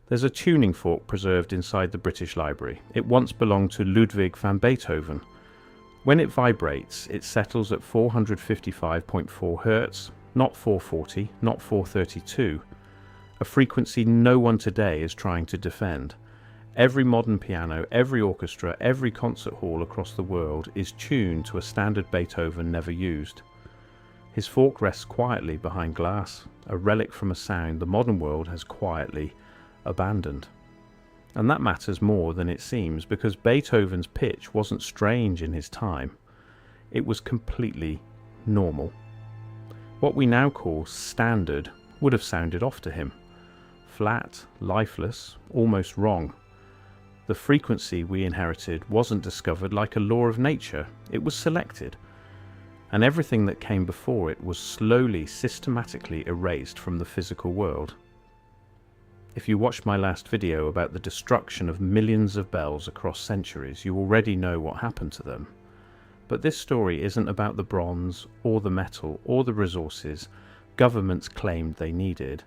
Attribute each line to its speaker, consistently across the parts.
Speaker 1: There's a tuning fork preserved inside the British Library. It once belonged to Ludwig van Beethoven. When it vibrates, it settles at 455.4 Hz, not 440, not 432, a frequency no one today is trying to defend. Every modern piano, every orchestra, every concert hall across the world is tuned to a standard Beethoven never used. His fork rests quietly behind glass, a relic from a sound the modern world has quietly abandoned. And that matters more than it seems, because Beethoven's pitch wasn't strange in his time. It was completely normal. What we now call standard would have sounded off to him. Flat, lifeless, almost wrong. The frequency we inherited wasn't discovered like a law of nature, it was selected. And everything that came before it was slowly, systematically erased from the physical world. If you watched my last video about the destruction of millions of bells across centuries, you already know what happened to them. But this story isn't about the bronze, or the metal, or the resources governments claimed they needed.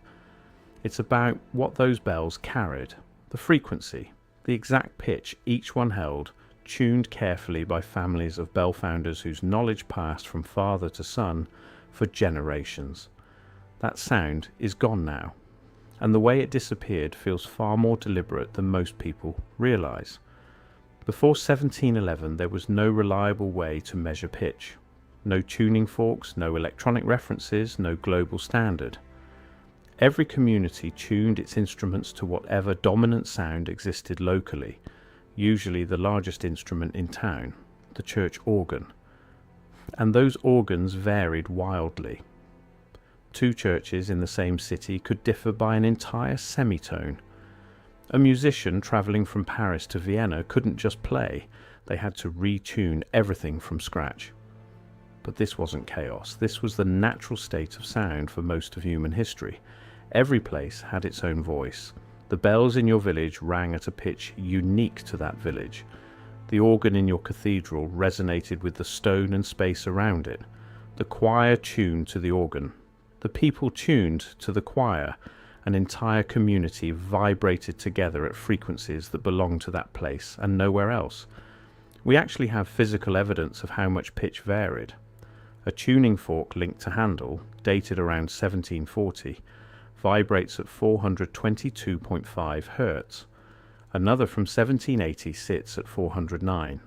Speaker 1: It's about what those bells carried, the frequency, the exact pitch each one held, tuned carefully by families of bell founders whose knowledge passed from father to son for generations. That sound is gone now, and the way it disappeared feels far more deliberate than most people realise. Before 1711 there was no reliable way to measure pitch. No tuning forks, no electronic references, no global standard. Every community tuned its instruments to whatever dominant sound existed locally, usually the largest instrument in town, the church organ. And those organs varied wildly. Two churches in the same city could differ by an entire semitone. A musician travelling from Paris to Vienna couldn't just play, they had to retune everything from scratch. But this wasn't chaos, this was the natural state of sound for most of human history. Every place had its own voice. The bells in your village rang at a pitch unique to that village. The organ in your cathedral resonated with the stone and space around it. The choir tuned to the organ. The people tuned to the choir. An entire community vibrated together at frequencies that belonged to that place and nowhere else. We actually have physical evidence of how much pitch varied. A tuning fork linked to handle, dated around 1740, vibrates at 422.5 Hz. Another from 1780 sits at 409.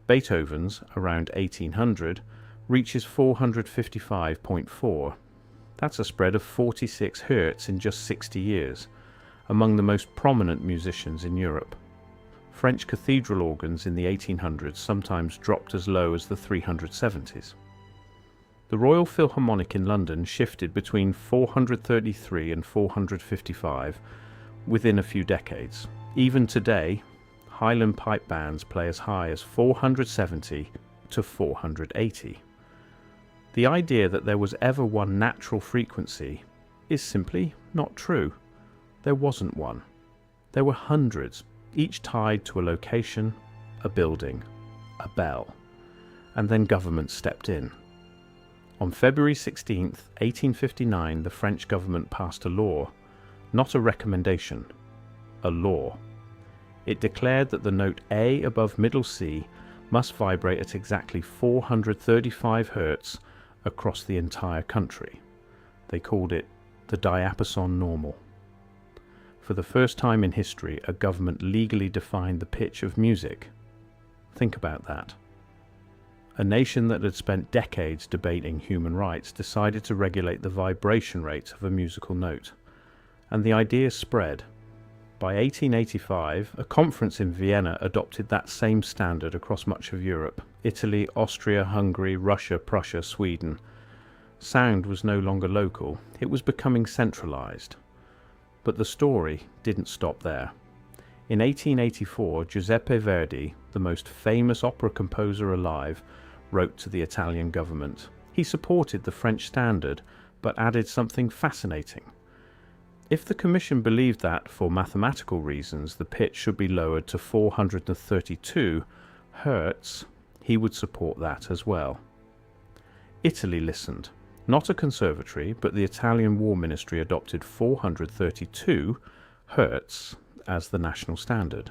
Speaker 1: Beethoven's, around 1800, reaches 455.4. That's a spread of 46 Hz in just 60 years, among the most prominent musicians in Europe. French cathedral organs in the 1800s sometimes dropped as low as the 370s. The Royal Philharmonic in London shifted between 433 and 455 within a few decades. Even today, Highland pipe bands play as high as 470 to 480. The idea that there was ever one natural frequency is simply not true. There wasn't one. There were hundreds, each tied to a location, a building, a bell. And then government stepped in. On February 16, 1859, the French government passed a law, not a recommendation, a law. It declared that the note A above middle C must vibrate at exactly 435 Hz across the entire country. They called it the diapason normal. For the first time in history, a government legally defined the pitch of music. Think about that. A nation that had spent decades debating human rights decided to regulate the vibration rate of a musical note. And the idea spread. By 1885, a conference in Vienna adopted that same standard across much of Europe. Italy, Austria, Hungary, Russia, Prussia, Sweden. Sound was no longer local, it was becoming centralized. But the story didn't stop there. In 1884, Giuseppe Verdi, the most famous opera composer alive, wrote to the Italian government. He supported the French standard, but added something fascinating. If the Commission believed that, for mathematical reasons, the pitch should be lowered to 432 Hz, he would support that as well. Italy listened. Not a conservatory, but the Italian War Ministry adopted 432 Hertz as the national standard.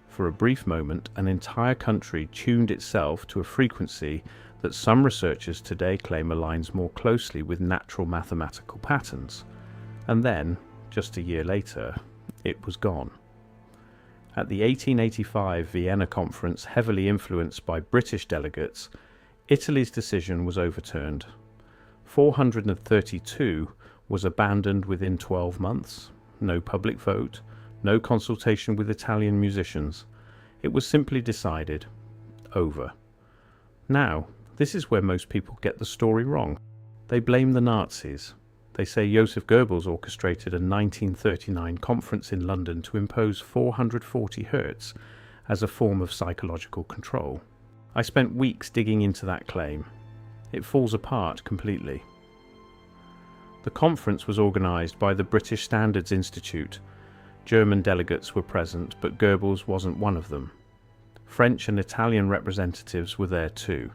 Speaker 1: For a brief moment, an entire country tuned itself to a frequency that some researchers today claim aligns more closely with natural mathematical patterns. And then, just a year later, it was gone. At the 1885 Vienna conference, heavily influenced by British delegates, Italy's decision was overturned. 432 was abandoned within 12 months. No public vote, no consultation with Italian musicians. It was simply decided. Over. Now, this is where most people get the story wrong. They blame the Nazis. They say Joseph Goebbels orchestrated a 1939 conference in London to impose 440 Hertz as a form of psychological control. I spent weeks digging into that claim. It falls apart completely. The conference was organised by the British Standards Institute. German delegates were present, but Goebbels wasn't one of them. French and Italian representatives were there too.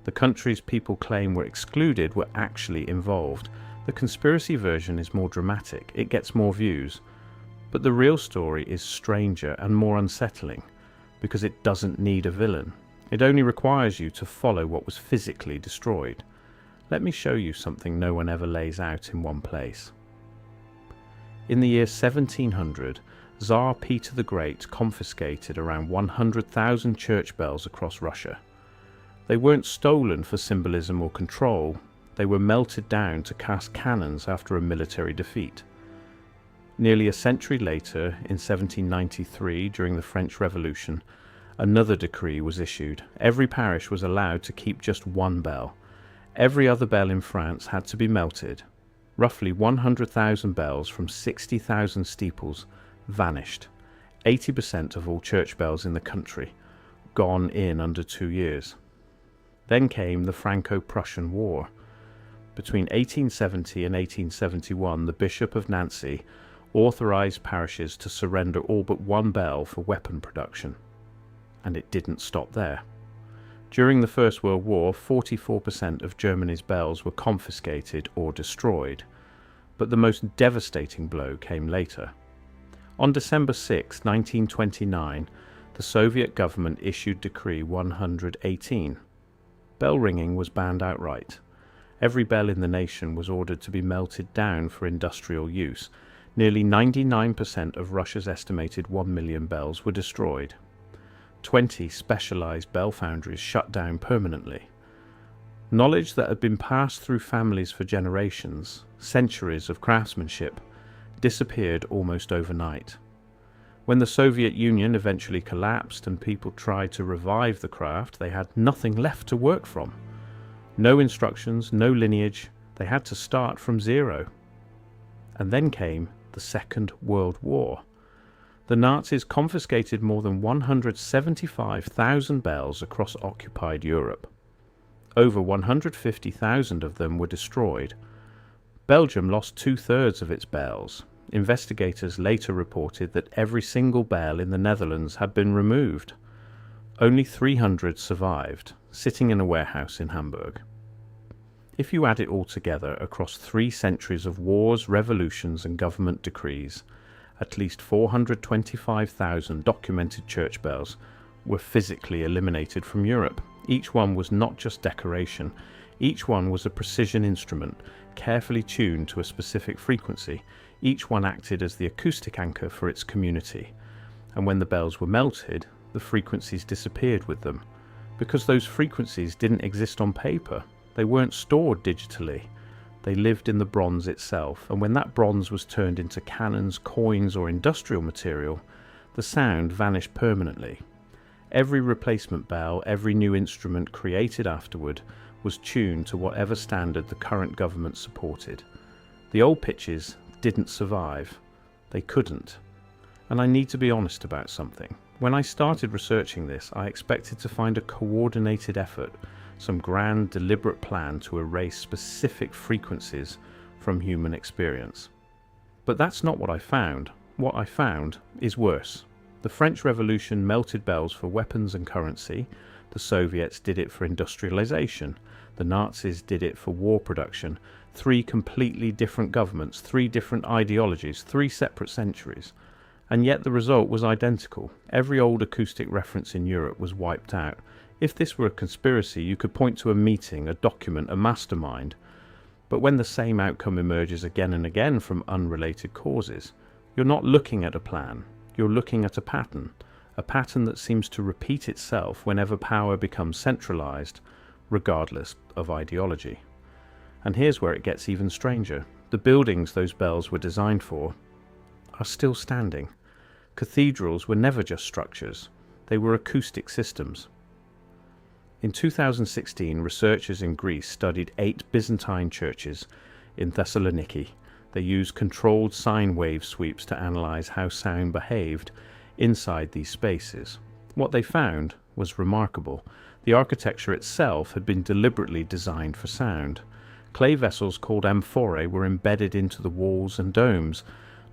Speaker 1: The countries people claim were excluded were actually involved. The conspiracy version is more dramatic, it gets more views. But the real story is stranger and more unsettling, because it doesn't need a villain. It only requires you to follow what was physically destroyed. Let me show you something no one ever lays out in one place. In the year 1700, Tsar Peter the Great confiscated around 100,000 church bells across Russia. They weren't stolen for symbolism or control. They were melted down to cast cannons after a military defeat. Nearly a century later, in 1793, during the French Revolution, another decree was issued. Every parish was allowed to keep just one bell. Every other bell in France had to be melted. Roughly 100,000 bells from 60,000 steeples vanished. 80% of all church bells in the country, gone in under 2 years. Then came the Franco-Prussian War. Between 1870 and 1871, the Bishop of Nancy authorized parishes to surrender all but one bell for weapon production. And it didn't stop there. During the First World War, 44% of Germany's bells were confiscated or destroyed. But the most devastating blow came later. On December 6, 1929, the Soviet government issued Decree 118. Bell ringing was banned outright. Every bell in the nation was ordered to be melted down for industrial use. Nearly 99% of Russia's estimated 1 million bells were destroyed. 20 specialized bell foundries shut down permanently. Knowledge that had been passed through families for generations, centuries of craftsmanship, disappeared almost overnight. When the Soviet Union eventually collapsed and people tried to revive the craft, they had nothing left to work from. No instructions, no lineage. They had to start from zero. And then came the Second World War. The Nazis confiscated more than 175,000 bells across occupied Europe. Over 150,000 of them were destroyed. Belgium lost 2/3 of its bells. Investigators later reported that every single bell in the Netherlands had been removed. Only 300 survived, sitting in a warehouse in Hamburg. If you add it all together across 3 centuries of wars, revolutions and government decrees, at least 425,000 documented church bells were physically eliminated from Europe. Each one was not just decoration. Each one was a precision instrument, carefully tuned to a specific frequency. Each one acted as the acoustic anchor for its community. And when the bells were melted, the frequencies disappeared with them. Because those frequencies didn't exist on paper. They weren't stored digitally. They lived in the bronze itself, and when that bronze was turned into cannons, coins, or industrial material, the sound vanished permanently. Every replacement bell, every new instrument created afterward, was tuned to whatever standard the current government supported. The old pitches didn't survive. They couldn't. And I need to be honest about something. When I started researching this, I expected to find a coordinated effort, some grand, deliberate plan to erase specific frequencies from human experience. But that's not what I found. What I found is worse. The French Revolution melted bells for weapons and currency. The Soviets did it for industrialization. The Nazis did it for war production. 3 completely different governments, 3 different ideologies, 3 separate centuries. And yet the result was identical. Every old acoustic reference in Europe was wiped out. If this were a conspiracy, you could point to a meeting, a document, a mastermind. But when the same outcome emerges again and again from unrelated causes, you're not looking at a plan, you're looking at a pattern that seems to repeat itself whenever power becomes centralized, regardless of ideology. And here's where it gets even stranger. The buildings those bells were designed for are still standing. Cathedrals were never just structures, they were acoustic systems. In 2016, researchers in Greece studied 8 Byzantine churches in Thessaloniki. They used controlled sine wave sweeps to analyze how sound behaved inside these spaces. What they found was remarkable. The architecture itself had been deliberately designed for sound. Clay vessels called amphorae were embedded into the walls and domes,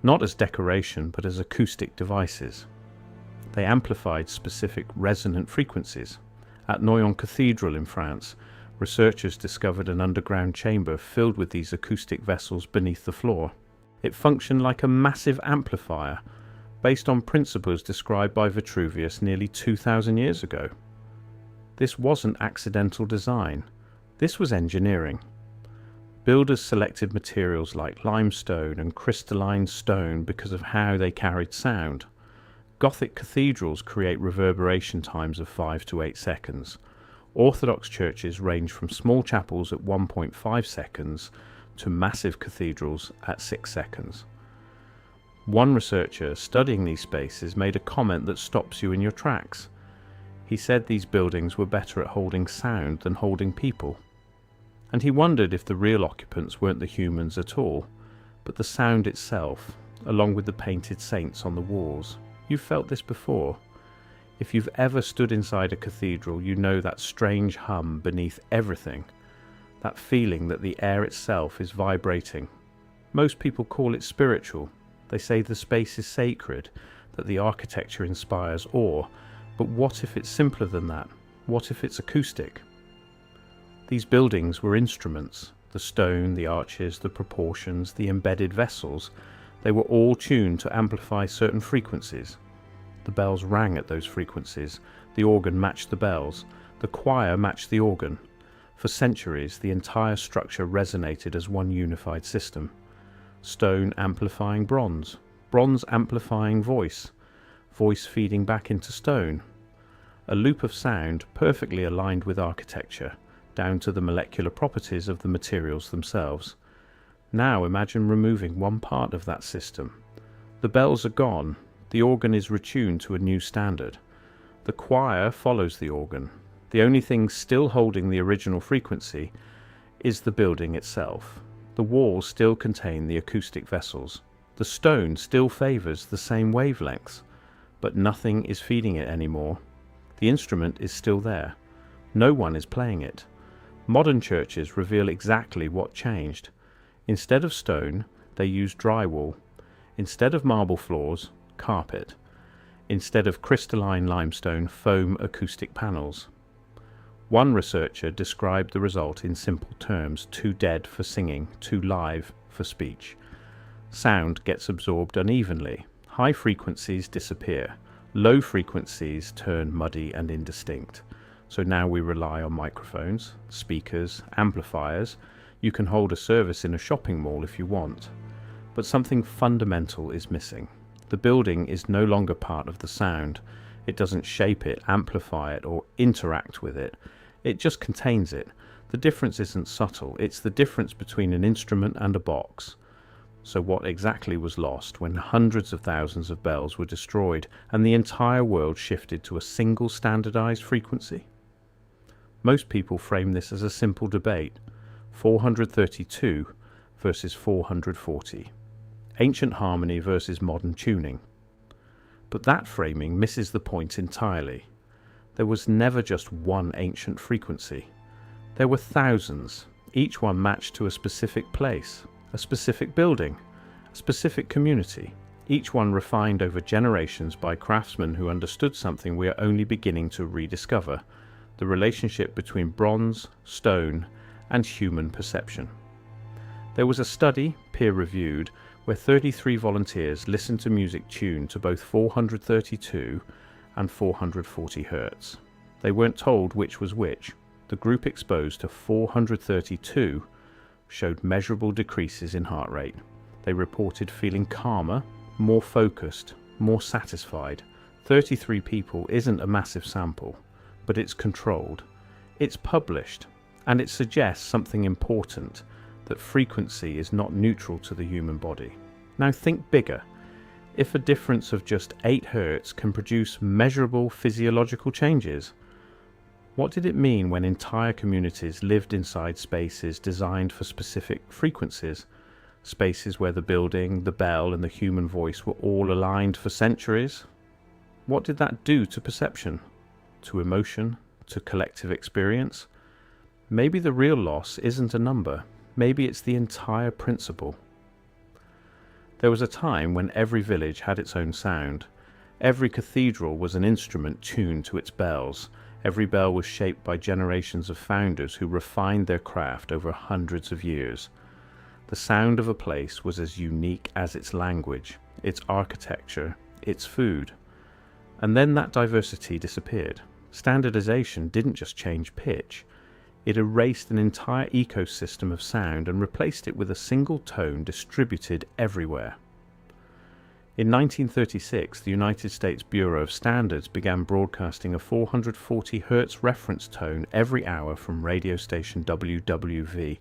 Speaker 1: not as decoration but as acoustic devices. They amplified specific resonant frequencies. At Noyon Cathedral in France, researchers discovered an underground chamber filled with these acoustic vessels beneath the floor. It functioned like a massive amplifier, based on principles described by Vitruvius nearly 2,000 years ago. This wasn't accidental design. This was engineering. Builders selected materials like limestone and crystalline stone because of how they carried sound. Gothic cathedrals create reverberation times of 5 to 8 seconds. Orthodox churches range from small chapels at 1.5 seconds to massive cathedrals at 6 seconds. One researcher studying these spaces made a comment that stops you in your tracks. He said these buildings were better at holding sound than holding people. And he wondered if the real occupants weren't the humans at all, but the sound itself, along with the painted saints on the walls. You've felt this before. If you've ever stood inside a cathedral, you know that strange hum beneath everything, that feeling that the air itself is vibrating. Most people call it spiritual. They say the space is sacred, that the architecture inspires awe, but what if it's simpler than that? What if it's acoustic? These buildings were instruments. The stone, the arches, the proportions, the embedded vessels, they were all tuned to amplify certain frequencies. The bells rang at those frequencies. The organ matched the bells. The choir matched the organ. For centuries, the entire structure resonated as one unified system. Stone amplifying bronze, bronze amplifying voice, voice feeding back into stone. A loop of sound perfectly aligned with architecture, down to the molecular properties of the materials themselves. Now imagine removing one part of that system. The bells are gone, the organ is retuned to a new standard. The choir follows the organ. The only thing still holding the original frequency is the building itself. The walls still contain the acoustic vessels. The stone still favours the same wavelengths, but nothing is feeding it anymore. The instrument is still there. No one is playing it. Modern churches reveal exactly what changed. Instead of stone, they use drywall. Instead of marble floors, carpet. Instead of crystalline limestone, foam acoustic panels. One researcher described the result in simple terms: too dead for singing, too live for speech. Sound gets absorbed unevenly. High frequencies disappear. Low frequencies turn muddy and indistinct. So now we rely on microphones, speakers, amplifiers. You can hold a service in a shopping mall if you want. But something fundamental is missing. The building is no longer part of the sound. It doesn't shape it, amplify it, or interact with it. It just contains it. The difference isn't subtle. It's the difference between an instrument and a box. So what exactly was lost when hundreds of thousands of bells were destroyed and the entire world shifted to a single standardized frequency? Most people frame this as a simple debate: 432 versus 440. Ancient harmony versus modern tuning. But that framing misses the point entirely. There was never just one ancient frequency. There were thousands, each one matched to a specific place, a specific building, a specific community, each one refined over generations by craftsmen who understood something we are only beginning to rediscover: the relationship between bronze, stone, and human perception. There was a study, peer-reviewed, where 33 volunteers listened to music tuned to both 432 and 440 Hz. They weren't told which was which. The group exposed to 432 showed measurable decreases in heart rate. They reported feeling calmer, more focused, more satisfied. 33 people isn't a massive sample, but it's controlled. It's published, and it suggests something important, that frequency is not neutral to the human body. Now think bigger. If a difference of just 8 Hz can produce measurable physiological changes, what did it mean when entire communities lived inside spaces designed for specific frequencies? Spaces where the building, the bell, and the human voice were all aligned for centuries? What did that do to perception, to emotion, to collective experience? Maybe the real loss isn't a number. Maybe it's the entire principle. There was a time when every village had its own sound. Every cathedral was an instrument tuned to its bells. Every bell was shaped by generations of founders who refined their craft over hundreds of years. The sound of a place was as unique as its language, its architecture, its food. And then that diversity disappeared. Standardization didn't just change pitch. It erased an entire ecosystem of sound and replaced it with a single tone distributed everywhere. In 1936, the United States Bureau of Standards began broadcasting a 440 Hz reference tone every hour from radio station WWV.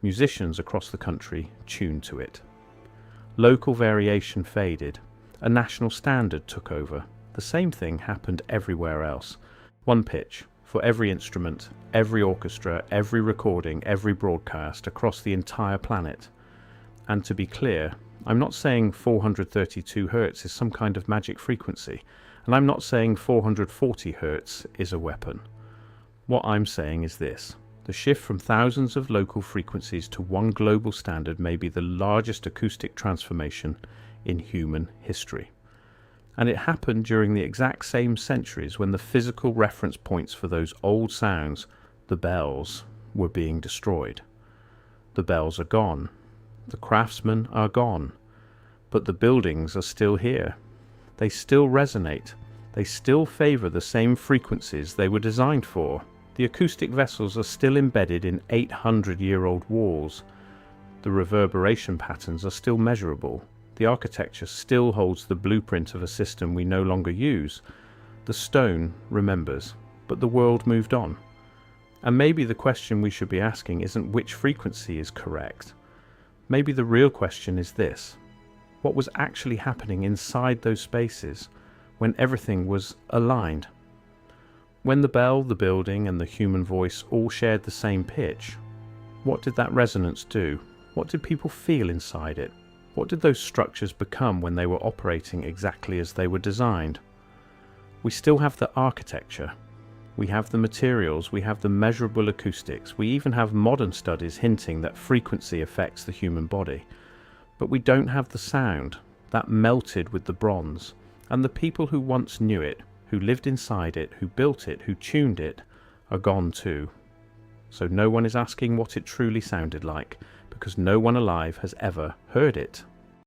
Speaker 1: Musicians across the country tuned to it. Local variation faded. A national standard took over. The same thing happened everywhere else. One pitch for every instrument, every orchestra, every recording, every broadcast across the entire planet. And to be clear, I'm not saying 432 Hz is some kind of magic frequency, and I'm not saying 440 Hz is a weapon. What I'm saying is this: the shift from thousands of local frequencies to one global standard may be the largest acoustic transformation in human history. And it happened during the exact same centuries when the physical reference points for those old sounds, the bells, were being destroyed. The bells are gone. The craftsmen are gone. But the buildings are still here. They still resonate. They still favor the same frequencies they were designed for. The acoustic vessels are still embedded in 800-year-old walls. The reverberation patterns are still measurable. The architecture still holds the blueprint of a system we no longer use. The stone remembers, but the world moved on. And maybe the question we should be asking isn't which frequency is correct. Maybe the real question is this: what was actually happening inside those spaces when everything was aligned? When the bell, the building, and the human voice all shared the same pitch, what did that resonance do? What did people feel inside it? What did those structures become when they were operating exactly as they were designed? We still have the architecture. We have the materials. We have the measurable acoustics. We even have modern studies hinting that frequency affects the human body. But we don't have the sound that melted with the bronze. And the people who once knew it, who lived inside it, who built it, who tuned it, are gone too. So no one is asking what it truly sounded like, because no one alive has ever heard it.